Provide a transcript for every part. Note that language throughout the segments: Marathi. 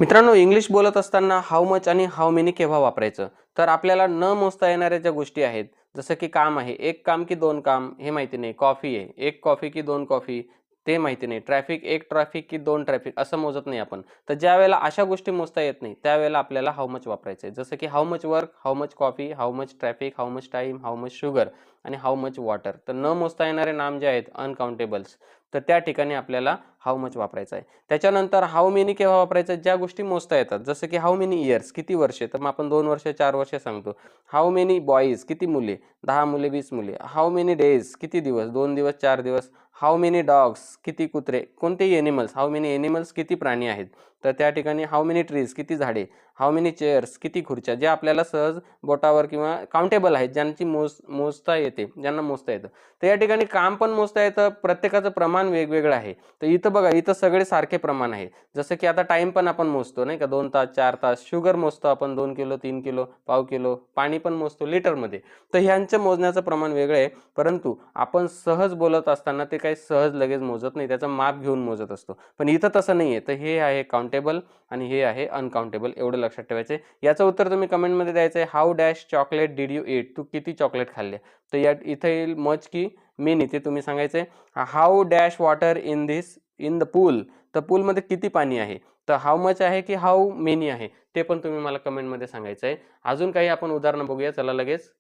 मित्रांनो, इंग्लिश बोलत असताना हाऊ मच आणि हाऊ मेनी केव्हा वापरायचं? तर आपल्याला न मोजता येणाऱ्या ज्या गोष्टी आहेत, जसं की काम आहे, एक काम की दोन काम हे माहिती नाही. कॉफी आहे, एक कॉफी की दोन कॉफी ते माहिती नाही. ट्रॅफिक, एक ट्रॅफिक की दोन ट्रॅफिक असं मोजत नाही आपण. तर ज्यावेळेला अशा गोष्टी मोजता येत नाही, त्यावेळेला आपल्याला हाऊ मच वापरायचं आहे. जसं की how much work, how much coffee, how much traffic, how much time, how much sugar आणि हाऊ मच वॉटर. तर न मोजता येणारे नाम जे आहेत अनकाउंटेबल्स, तर त्या ठिकाणी आपल्याला हाऊ मच वापरायचं आहे. त्याच्यानंतर हाऊ मेनी केव्हा वापरायचं? ज्या गोष्टी मोजता येतात. जसं की हाऊ मेनी इयर्स किती वर्षे? तर मग आपण 2 वर्ष, 4 वर्ष सांगतो. हाऊ मेनी बॉयज किती मुले? 10 मुले, 20 मुले. हाऊ मेनी डेज किती दिवस? 2 दिवस, 4 दिवस. हाऊ मेनी डॉग्स किती कुत्रे? कोणतेही एनिमल्स. हाऊ मेनी एनिमल्स किती प्राणी आहेत? तर त्या ठिकाणी हाऊ मेनी ट्रीज किती झाडे? हाऊ मेनी चेअर्स किती खुर्च्या? जे आपल्याला सहज बोटावर किंवा काउंटेबल आहेत, ज्यांची मोजता येते, ज्यांना मोजता येतं. तर या ठिकाणी काम पण मोजता येतं. प्रत्येकाचं प्रमाण वेगवेगळं आहे. तर इथं बघा, इथं सगळे सारखे प्रमाण आहे. जसं की आता टाइम पण आपण मोजतो नाही का, 2 तास, 4 तास. शुगर मोजतो आपण 2 किलो, 3 किलो, पाव किलो. पाणी पण मोजतो लिटरमध्ये. तर ह्यांचं मोजण्याचं प्रमाण वेगळं आहे. परंतु आपण सहज बोलत असताना ते काही सहज लगेच मोजत नाही, त्याचं माप घेऊन मोजत असतो. पण इथं तसं नाहीये. तर हे आहे काउंटेबल आणि हे आहे अनकाउंटेबल, एवढं लक्षात ठेवायचं आहे. याचं उत्तर तुम्ही कमेंटमध्ये द्यायचं आहे. How dash chocolate did you eat? तू किती चॉकलेट खाल्ले? तर या इथं येईल मच की मेनी, ते तुम्ही सांगायचे. How dash water in the pool? तर पूलमध्ये किती पाणी आहे? तर हाऊ मच आहे की हाऊ मेनी आहे? ते पण तुम्ही मला कमेंटमध्ये सांगायचं आहे. अजून काही आपण उदाहरणं बघूया चला लगेच.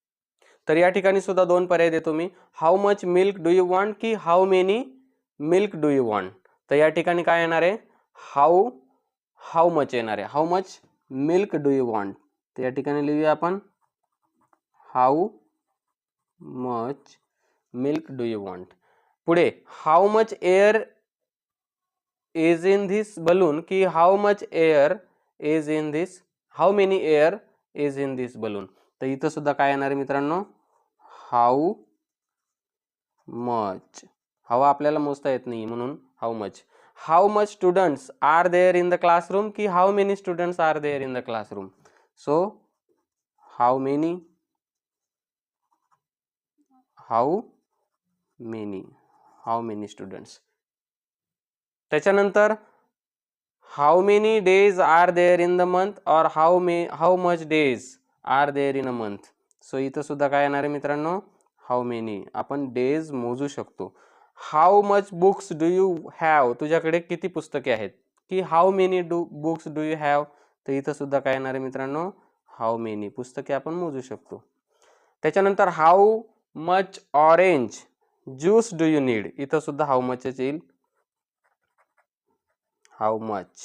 तर या ठिकाणी सुद्धा 2 पर्याय देतो मी. How much milk do you want की how many milk do you want? तर या ठिकाणी काय येणार आहे? हाऊ हाऊ मच येणार आहे. How much milk do you want? तर या ठिकाणी लिहूया आपण how much milk do you want. पुढे how much air is in this balloon की how much air is in this how many air is in this balloon? तर इथं सुद्धा काय येणार आहे मित्रांनो? How much. हवा आपल्याला मोजता येत नाही म्हणून how much. How much students are there in the classroom की how many students are there in the classroom? So how many how many students. त्याच्यानंतर how many days are there in the month और how much days are there in a month? So इथं सुद्धा काय येणार आहे मित्रांनो? How many. आपण डेज मोजू शकतो. How much books do you have? तुझ्याकडे किती पुस्तके आहेत? की how many books do you have? तर इथं सुद्धा काय येणार आहे मित्रांनो? How many. पुस्तके आपण मोजू शकतो. त्याच्यानंतर how much orange juice do you need? इथं सुद्धा हाऊ मचच येईल. How much.